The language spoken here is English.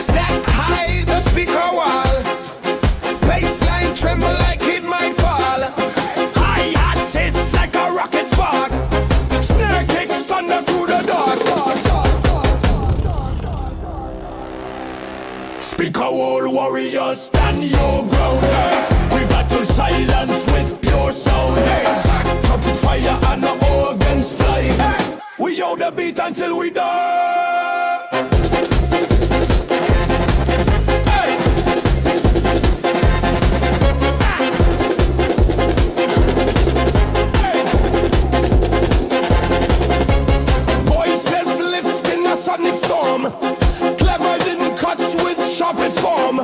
Stack high the speaker wall. Bassline tremble like it might fall. Hi-hat hiss like a rocket spark. Snare kicks thunder through the dark. Speaker wall warriors, stand your ground. We battle silence with pure sound. Trumpet fire and the organs fly. We hold the beat until we die. Hey. Hey. Voices lift in a sonic storm. Clever in cuts with sharpest form.